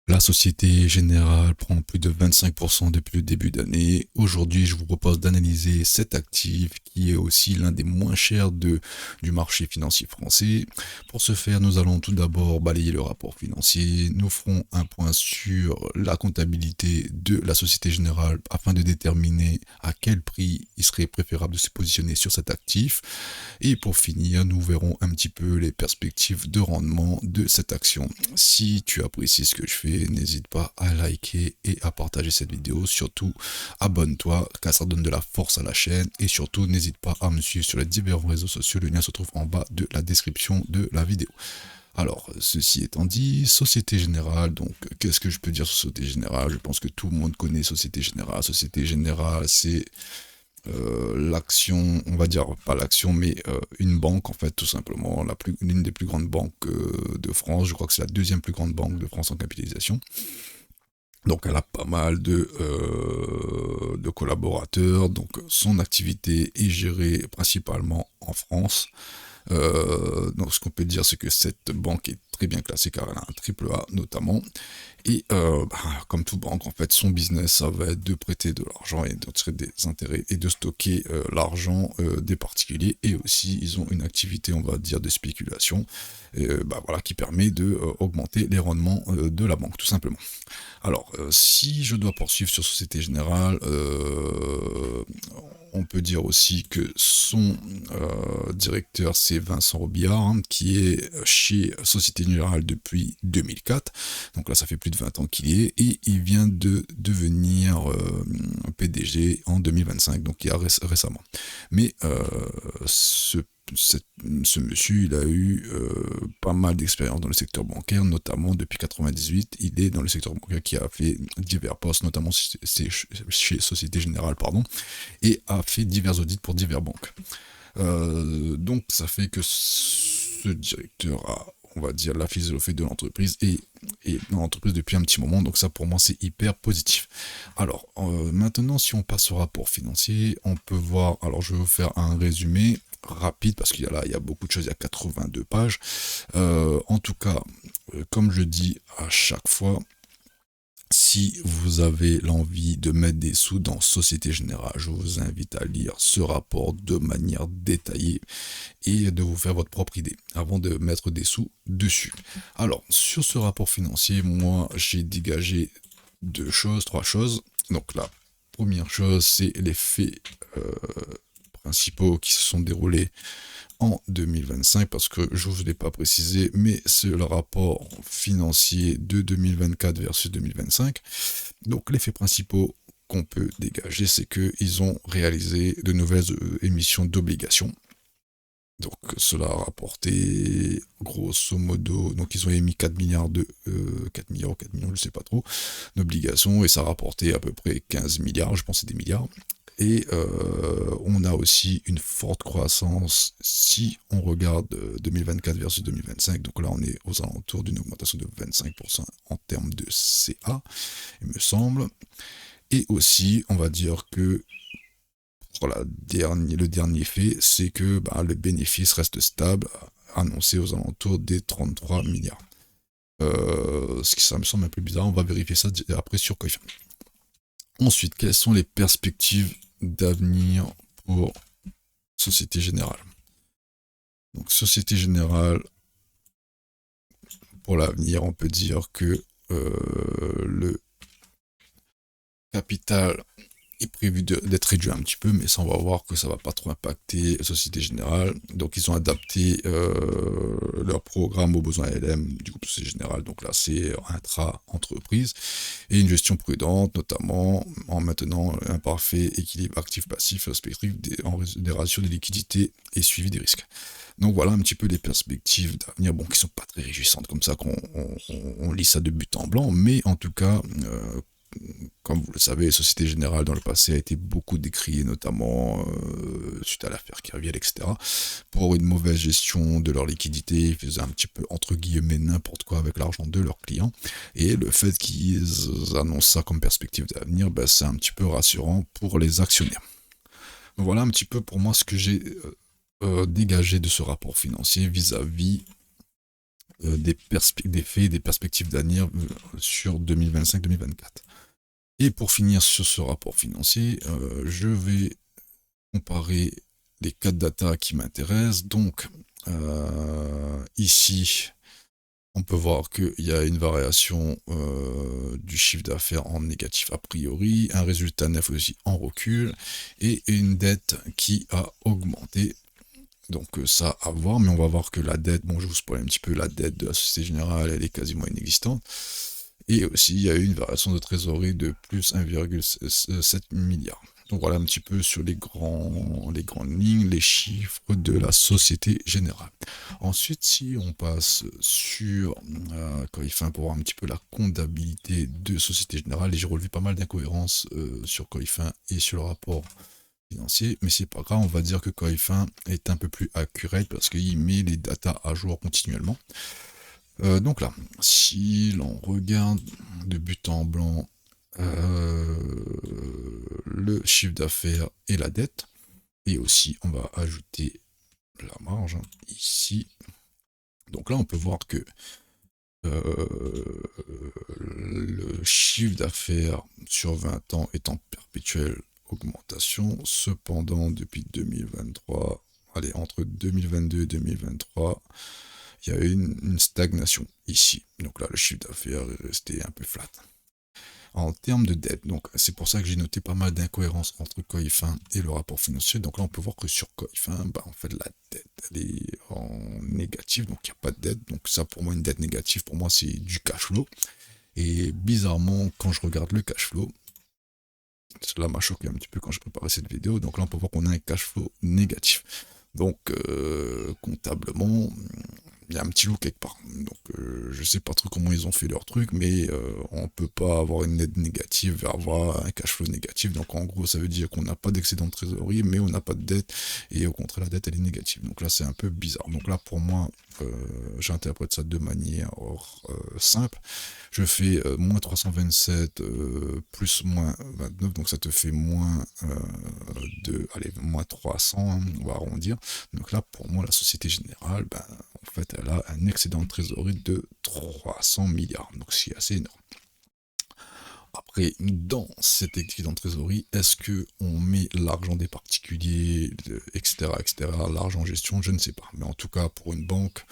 La Société Générale prend plus de 25% depuis le début d'année. Aujourd'hui, je vous propose d'analyser cet actif qui est aussi l'un des moins chers du marché financier français. Pour ce faire, nous allons tout d'abord balayer le rapport financier. Nous ferons un point sur la comptabilité de la Société Générale afin de déterminer à quel prix il serait préférable de se positionner sur cet actif. Et pour finir, nous verrons un petit peu les perspectives de rendement de cette action. Si tu apprécies ce que je fais, n'hésite pas à liker et à partager cette vidéo. Surtout, abonne-toi car ça donne de la force à la chaîne. Et surtout, n'hésite pas à me suivre sur les divers réseaux sociaux. Le lien se trouve en bas de la description de la vidéo. Alors, ceci étant dit, Société Générale, donc qu'est-ce que je peux dire sur Société Générale? Je pense que tout le monde connaît Société Générale. Société Générale, c'est l'action, on va dire pas l'action, mais une banque en fait, tout simplement, l'une des plus grandes banques de France. Je crois que c'est la deuxième plus grande banque de France en capitalisation. Donc elle a pas mal de collaborateurs, donc son activité est gérée principalement en France. Donc ce qu'on peut dire, c'est que cette banque est très bien classée car elle a un triple A notamment. Et comme toute banque, en fait, son business, ça va être de prêter de l'argent et de tirer des intérêts et de stocker l'argent des particuliers. Et aussi, ils ont une activité, on va dire, de spéculation, voilà, qui permet de augmenter les rendements de la banque, tout simplement. Alors, si je dois poursuivre sur Société Générale, on peut dire aussi que son directeur, c'est Vincent Robillard, hein, qui est chez Société Générale depuis 2004. Donc là, ça fait plus de 20 ans qu'il y est. Et il vient de devenir PDG en 2025, donc il y a récemment. Mais ce monsieur, il a eu pas mal d'expérience dans le secteur bancaire, notamment depuis 98. Il est dans le secteur bancaire qui a fait divers postes, notamment chez Société Générale, pardon, et a fait divers audits pour divers banques. Donc ça fait que ce directeur a, on va dire, la philosophie de l'entreprise et dans l'entreprise depuis un petit moment, donc ça pour moi c'est hyper positif. Alors maintenant si on passe au rapport financier, on peut voir, alors je vais vous faire un résumé rapide parce qu'il y a là, il y a beaucoup de choses, il y a 82 pages. En tout cas, comme je dis à chaque fois, si vous avez l'envie de mettre des sous dans Société Générale, je vous invite à lire ce rapport de manière détaillée et de vous faire votre propre idée avant de mettre des sous dessus. Alors, sur ce rapport financier, moi, j'ai dégagé trois choses. Donc, la première chose, c'est les faits principaux qui se sont déroulés en 2025, parce que je ne vous l'ai pas précisé, mais c'est le rapport financier de 2024 versus 2025. Donc les faits principaux qu'on peut dégager, c'est qu'ils ont réalisé de nouvelles émissions d'obligations. Donc cela a rapporté grosso modo, donc ils ont émis 4 milliards 4 milliards ou 4 millions, je ne sais pas trop, d'obligations, et ça a rapporté à peu près 15 milliards, je pense que c'est des milliards. Et on a aussi une forte croissance si on regarde 2024 versus 2025. Donc là, on est aux alentours d'une augmentation de 25% en termes de CA, il me semble. Et aussi, on va dire que pour le dernier fait, c'est que le bénéfice reste stable, annoncé aux alentours des 33 milliards. Ce qui ça me semble un peu bizarre, on va vérifier ça après sur Coifin. Ensuite, quelles sont les perspectives d'avenir pour Société Générale? Donc Société Générale, pour l'avenir, on peut dire que le capital est prévu d'être réduit un petit peu, mais ça on va voir que ça va pas trop impacter Société Générale. Donc ils ont adapté leur programme aux besoins LM du groupe Société Générale. Donc là c'est intra-entreprise et une gestion prudente, notamment en maintenant un parfait équilibre actif-passif respectif des ratios de liquidité et suivi des risques. Donc voilà un petit peu les perspectives d'avenir, bon, qui sont pas très réjouissantes comme ça qu'on lit ça de but en blanc, mais en tout cas, comme vous le savez, Société Générale dans le passé a été beaucoup décriée, notamment suite à l'affaire Kerviel, etc., pour une mauvaise gestion de leur liquidité. Ils faisaient un petit peu, entre guillemets, n'importe quoi avec l'argent de leurs clients. Et le fait qu'ils annoncent ça comme perspective d'avenir, c'est un petit peu rassurant pour les actionnaires. Donc voilà un petit peu pour moi ce que j'ai dégagé de ce rapport financier vis-à-vis des faits, des perspectives d'avenir sur 2025-2024. Et pour finir sur ce rapport financier, je vais comparer les 4 data qui m'intéressent. Donc, ici, on peut voir qu'il y a une variation du chiffre d'affaires en négatif a priori, un résultat net aussi en recul, et une dette qui a augmenté. Donc ça à voir, mais on va voir que la dette, bon je vous spoil un petit peu, la dette de la Société Générale, elle est quasiment inexistante. Et aussi, il y a eu une variation de trésorerie de plus 1,7 milliard. Donc voilà un petit peu sur les grandes lignes, les chiffres de la Société Générale. Ensuite, si on passe sur Coifin pour voir un petit peu la comptabilité de Société Générale, et j'ai relevé pas mal d'incohérences sur Coifin et sur le rapport financier, mais c'est pas grave, on va dire que Coifin est un peu plus accurate parce qu'il met les datas à jour continuellement. Donc là, si l'on regarde de but en blanc le chiffre d'affaires et la dette, et aussi on va ajouter la marge ici. Donc là, on peut voir que le chiffre d'affaires sur 20 ans est en perpétuelle augmentation. Cependant, depuis 2023, allez, entre 2022 et 2023, il y a eu une stagnation ici. Donc là, le chiffre d'affaires est resté un peu flat. En termes de dette, donc c'est pour ça que j'ai noté pas mal d'incohérences entre Coifin et le rapport financier. Donc là, on peut voir que sur Coifin, en fait, la dette, elle est en négatif, donc il n'y a pas de dette. Donc ça, pour moi, une dette négative, pour moi, c'est du cash flow. Et bizarrement, quand je regarde le cash flow, cela m'a choqué un petit peu quand je préparais cette vidéo. Donc là, on peut voir qu'on a un cash flow négatif. Donc, comptablement, il y a un petit loup quelque part. Donc, je sais pas trop comment ils ont fait leur truc, mais on peut pas avoir une dette négative et avoir un cash flow négatif. Donc, en gros, ça veut dire qu'on n'a pas d'excédent de trésorerie, mais on n'a pas de dette, et au contraire, la dette, elle est négative. Donc là, c'est un peu bizarre. Donc là, pour moi, j'interprète ça de manière simple. Je fais moins 327 plus moins 29, donc ça te fait moins moins 300, hein, on va arrondir. Donc là, pour moi, la Société Générale, en fait, elle a un excédent de trésorerie de 300 milliards, donc c'est assez énorme. Après, dans cet excédent de trésorerie, est-ce que on met l'argent des particuliers, etc., l'argent en gestion, je ne sais pas. Mais en tout cas, pour une banque,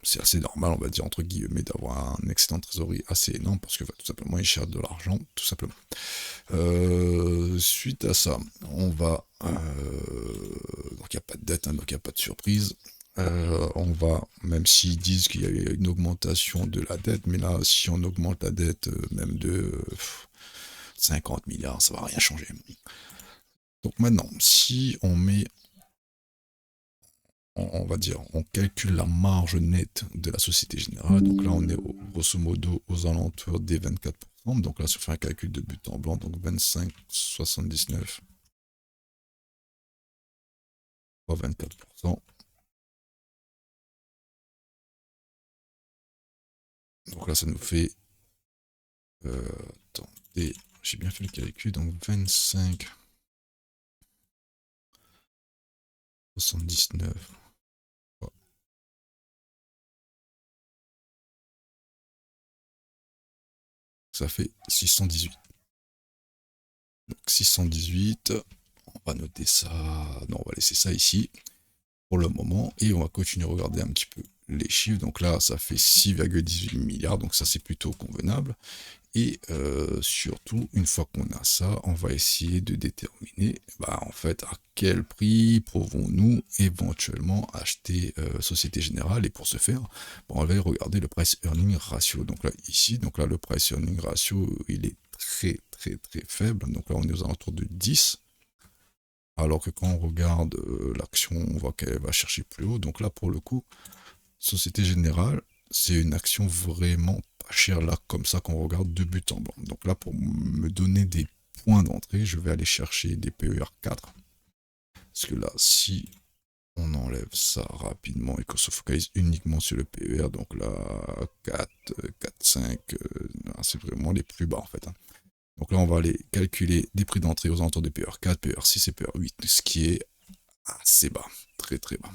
c'est assez normal, on va dire, entre guillemets, d'avoir un excédent de trésorerie assez énorme parce que tout simplement, il cherche de l'argent, tout simplement. Suite à ça, on va... donc il n'y a pas de dette, hein, donc il n'y a pas de surprise. On va, même s'ils disent qu'il y a eu une augmentation de la dette, mais là, si on augmente la dette même de 50 milliards, ça va rien changer. Donc maintenant, si on met, on va dire, on calcule la marge nette de la Société Générale, donc là on est grosso modo aux alentours des 24%, donc là si on fait un calcul de but en blanc, donc 25,79 fois 24%, donc là ça nous fait, attendez, j'ai bien fait le calcul, donc 25,79. Ça fait 618. Donc 618, on va noter ça, non, on va laisser ça ici pour le moment et on va continuer à regarder un petit peu les chiffres. Donc là, ça fait 6,18 milliards, donc ça c'est plutôt convenable. Et surtout, une fois qu'on a ça, on va essayer de déterminer en fait à quel prix pouvons-nous éventuellement acheter Société Générale. Et pour ce faire, on va regarder le price earning ratio. Donc là, ici, donc là, le price earning ratio, il est très faible. Donc là, on est aux alentours de 10. Alors que quand on regarde l'action, on voit qu'elle va chercher plus haut. Donc là, pour le coup, Société Générale, c'est une action vraiment pas chère là, comme ça, qu'on regarde de but en blanc. Donc là, pour me donner des points d'entrée, je vais aller chercher des PER 4. Parce que là, si on enlève ça rapidement et qu'on se focalise uniquement sur le PER, donc là, 4, 4, 5, c'est vraiment les plus bas en fait. Donc là, on va aller calculer des prix d'entrée aux alentours des PER 4, PER 6 et PER 8, ce qui est assez bas, très bas.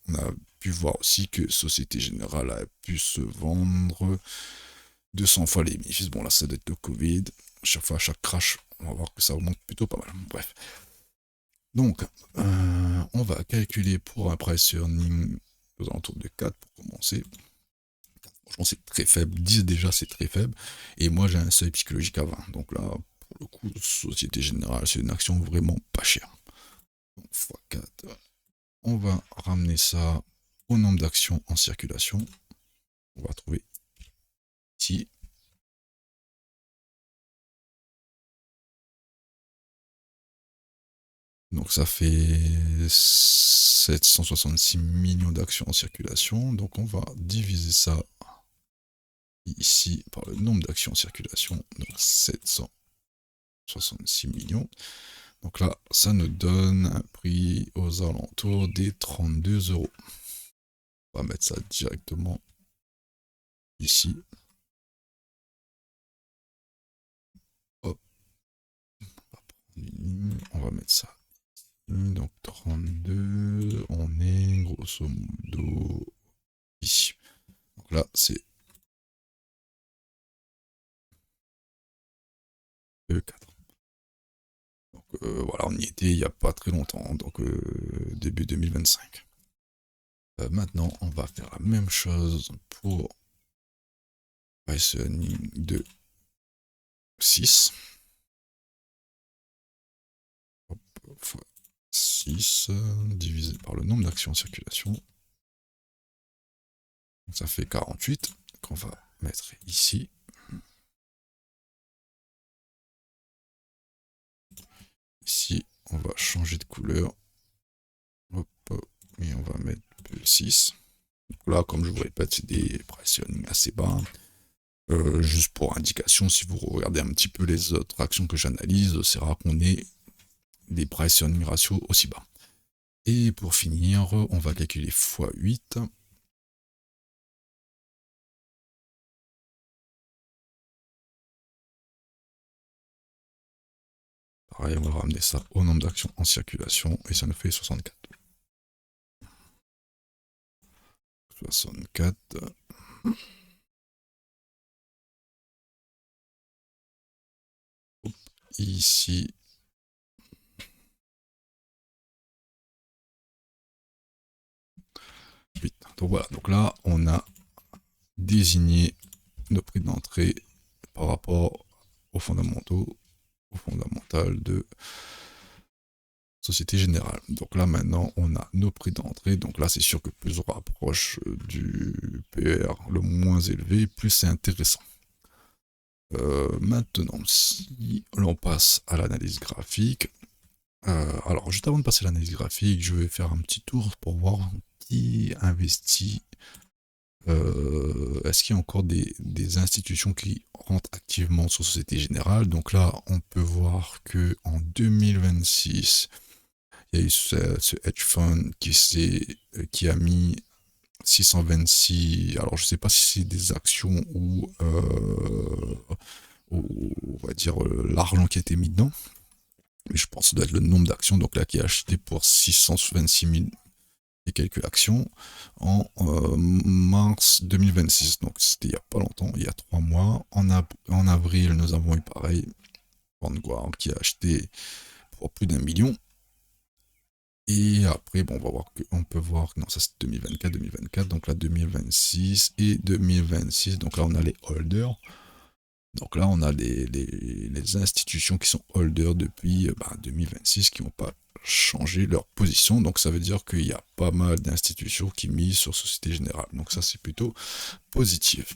On a pu voir aussi que Société Générale a pu se vendre 200 fois les bénéfices. Bon, là, ça doit être le Covid. Chaque fois, à chaque crash, on va voir que ça augmente plutôt pas mal. Bref. Donc, on va calculer pour un price earning aux alentours de 4 pour commencer. Franchement, c'est très faible. 10 déjà, c'est très faible. Et moi, j'ai un seuil psychologique à 20. Donc là, pour le coup, Société Générale, c'est une action vraiment pas chère. Donc, x4. On va ramener ça au nombre d'actions en circulation. On va trouver ici. Donc ça fait 766 millions d'actions en circulation. Donc on va diviser ça ici par le nombre d'actions en circulation. Donc 766 millions. Donc là, ça nous donne un prix aux alentours des 32 €. On va mettre ça directement ici. Hop. On va mettre ça. Donc 32, on est grosso modo ici. Donc là, c'est E4. Donc voilà, on y était il n'y a pas très longtemps, donc début 2025. Maintenant, on va faire la même chose pour price earning de 6. Hop, fois 6 divisé par le nombre d'actions en circulation. Donc ça fait 48 qu'on va mettre ici. Ici, on va changer de couleur. Hop, et on va mettre 6. Donc là, comme je vous répète, c'est des price earning assez bas. Juste pour indication, si vous regardez un petit peu les autres actions que j'analyse, c'est rare qu'on ait des price earning ratio aussi bas. Et pour finir, on va calculer x8. Pareil, on va ramener ça au nombre d'actions en circulation et ça nous fait 64. 64. Hop, ici. Donc voilà, donc là, on a désigné nos prix d'entrée par rapport aux fondamentaux, au fondamental de Société Générale. Donc là maintenant on a nos prix d'entrée, donc là c'est sûr que plus on rapproche du PER le moins élevé, plus c'est intéressant. Maintenant si l'on passe à l'analyse graphique, alors juste avant de passer à l'analyse graphique, je vais faire un petit tour pour voir qui investit. Est-ce qu'il y a encore des institutions qui rentrent activement sur Société Générale? Donc là on peut voir que en 2026 il y a eu ce hedge fund qui a mis 626. Alors, je ne sais pas si c'est des actions ou on va dire l'argent qui a été mis dedans. Mais je pense que ça doit être le nombre d'actions. Donc là, qui a acheté pour 626 000 et quelques actions en mars 2026. Donc c'était il n'y a pas longtemps, il y a 3 mois. En avril, nous avons eu pareil Vanguard qui a acheté pour plus d'1 million. Et après, bon, on peut voir que non, ça c'est 2024, donc là 2026 et 2026, donc là on a les holders. Donc là on a les institutions qui sont holders depuis 2026 qui n'ont pas changé leur position. Donc ça veut dire qu'il y a pas mal d'institutions qui misent sur Société Générale. Donc ça c'est plutôt positif.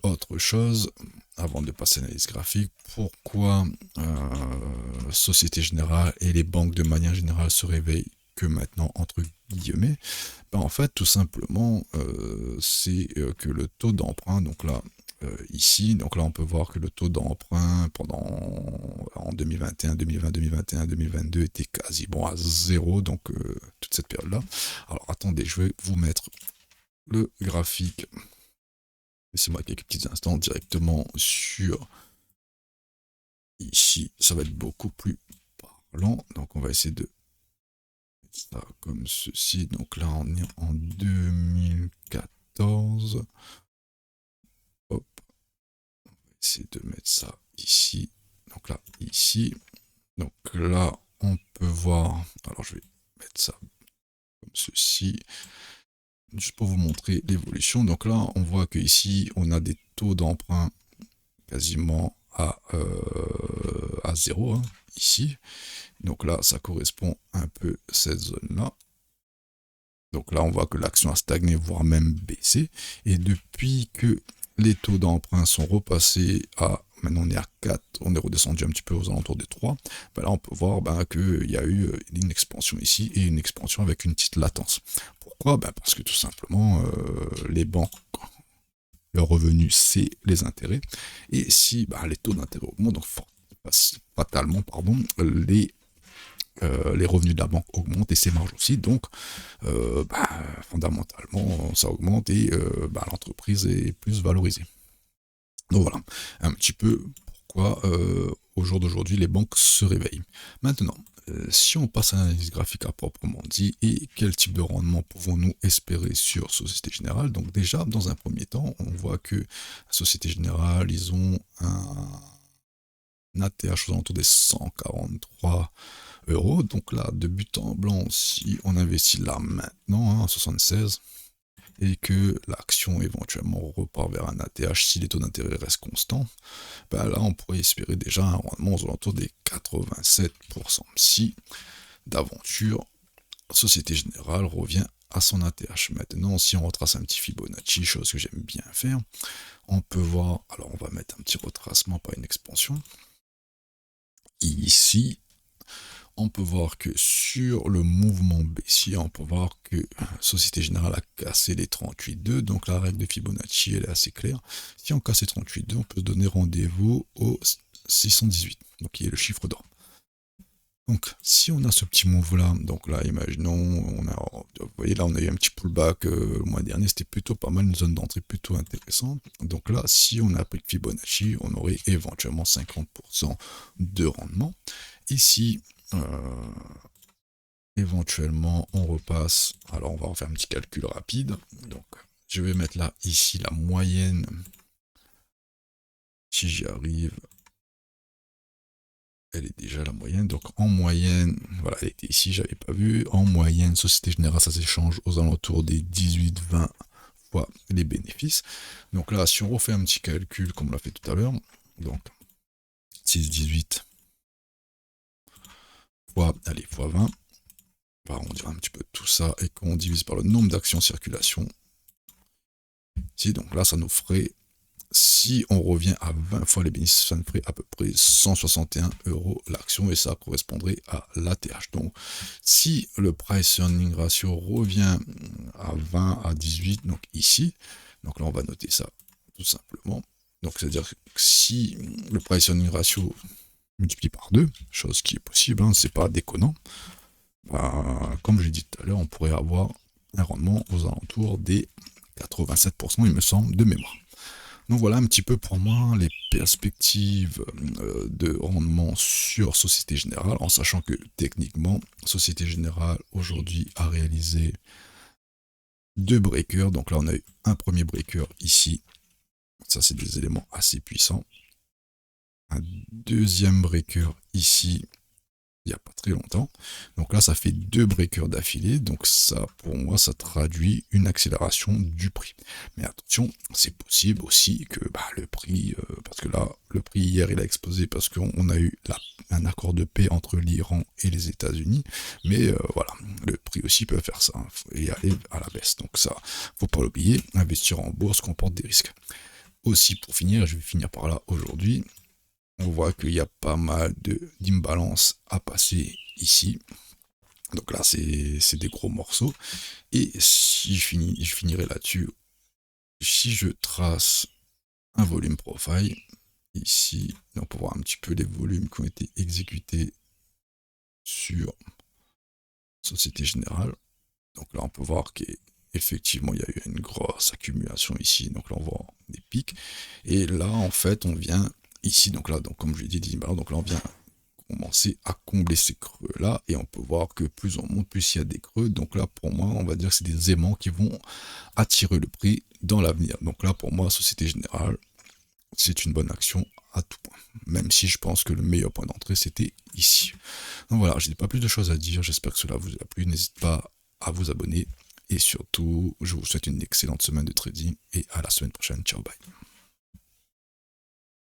Autre chose, avant de passer à l'analyse graphique, pourquoi Société Générale et les banques de manière générale se réveillent que maintenant, entre guillemets? En fait, tout simplement, c'est que le taux d'emprunt, donc là, ici, donc là on peut voir que le taux d'emprunt en 2021, 2020, 2021, 2022 était quasiment à 0, donc toute cette période-là. Alors attendez, je vais vous mettre le graphique. Laissez-moi quelques petits instants directement sur ici. Ça va être beaucoup plus parlant. Donc on va essayer de ça comme ceci. Donc là, on est en 2014. Hop, on va essayer de mettre ça ici. Donc là, ici. Donc là, on peut voir. Alors, je vais mettre ça comme ceci. Juste pour vous montrer l'évolution. Donc là, on voit que ici, on a des taux d'emprunt quasiment à 0, hein, ici. Donc là, ça correspond un peu à cette zone-là. Donc là, on voit que l'action a stagné, voire même baissé. Et depuis que les taux d'emprunt sont repassés à, maintenant on est à 4, on est redescendu un petit peu aux alentours des 3, ben là on peut voir qu'il y a eu une expansion ici et une expansion avec une petite latence. Pourquoi? Ben parce que tout simplement, les banques, leur revenu, c'est les intérêts. Et si les taux d'intérêt augmentent, donc fatalement, pardon, les revenus de la banque augmentent et ses marges aussi, donc fondamentalement ça augmente et l'entreprise est plus valorisée. Donc voilà, un petit peu pourquoi au jour d'aujourd'hui les banques se réveillent. Maintenant, si on passe à l'analyse graphique à proprement dit, et quel type de rendement pouvons-nous espérer sur Société Générale? Donc déjà, dans un premier temps, on voit que Société Générale, ils ont un ATH aux alentours des 143 euros. Donc là, de but en blanc, si on investit là maintenant, à 76, et que l'action éventuellement repart vers un ATH si les taux d'intérêt restent constants, là on pourrait espérer déjà un rendement aux alentours des 87%. Si d'aventure, Société Générale revient à son ATH. Maintenant, si on retrace un petit Fibonacci, chose que j'aime bien faire, on peut voir, alors on va mettre un petit retracement, pas une expansion. Ici, on peut voir que sur le mouvement baissier, on peut voir que Société Générale a cassé les 38,2, donc la règle de Fibonacci elle est assez claire. Si on casse les 38,2, on peut se donner rendez-vous au 618, donc qui est le chiffre d'or. Donc si on a ce petit move là, donc là imaginons, vous voyez là on a eu un petit pullback le mois dernier, c'était plutôt pas mal, une zone d'entrée plutôt intéressante. Donc là si on applique Fibonacci, on aurait éventuellement 50% de rendement. Ici, éventuellement on repasse, alors on va en faire un petit calcul rapide, donc je vais mettre là ici la moyenne, si j'y arrive, elle est déjà la moyenne, donc en moyenne, voilà, elle était ici, j'avais pas vu, en moyenne, Société Générale, ça s'échange aux alentours des 18-20 fois les bénéfices. Donc là, si on refait un petit calcul, comme on l'a fait tout à l'heure, donc 6,18 fois, allez, fois 20, on dirait un petit peu tout ça, et qu'on divise par le nombre d'actions en circulation, ici, donc là, ça nous ferait, si on revient à 20 fois les bénéfices, ça nous ferait à peu près 161 euros l'action et ça correspondrait à l'ATH. Donc, si le price earning ratio revient à 20 à 18, donc ici, donc là on va noter ça tout simplement. Donc, c'est-à-dire que si le price earning ratio multiplie par 2, chose qui est possible, hein, c'est pas déconnant, comme j'ai dit tout à l'heure, on pourrait avoir un rendement aux alentours des 87%, il me semble, de mémoire. Donc voilà un petit peu pour moi les perspectives de rendement sur Société Générale, en sachant que techniquement, Société Générale aujourd'hui a réalisé 2 breakers. Donc là on a eu un premier breaker ici, ça c'est des éléments assez puissants. Un deuxième breaker ici, il n'y a pas très longtemps. Donc là, ça fait 2 breakers d'affilée. Donc ça, pour moi, ça traduit une accélération du prix. Mais attention, c'est possible aussi que le prix, parce que là, le prix hier, il a explosé parce qu'on a eu un accord de paix entre l'Iran et les États-Unis. Mais voilà, le prix aussi peut faire ça, hein, et aller à la baisse. Donc ça, faut pas l'oublier, investir en bourse comporte des risques. Aussi, pour finir, je vais finir par là aujourd'hui, on voit qu'il y a pas mal d'imbalances à passer ici. Donc là, c'est des gros morceaux. Et si je finirai là-dessus, si je trace un volume profile, ici, on peut voir un petit peu les volumes qui ont été exécutés sur Société Générale. Donc là, on peut voir qu'effectivement, il y a eu une grosse accumulation ici. Donc là, on voit des pics. Et là, en fait, on vient ici, donc là, comme je l'ai dit, donc là on vient commencer à combler ces creux-là, et on peut voir que plus on monte, plus il y a des creux. Donc là, pour moi, on va dire que c'est des aimants qui vont attirer le prix dans l'avenir. Donc là, pour moi, Société Générale, c'est une bonne action à tout point. Même si je pense que le meilleur point d'entrée, c'était ici. Donc voilà, je n'ai pas plus de choses à dire. J'espère que cela vous a plu. N'hésitez pas à vous abonner. Et surtout, je vous souhaite une excellente semaine de trading et à la semaine prochaine. Ciao, bye.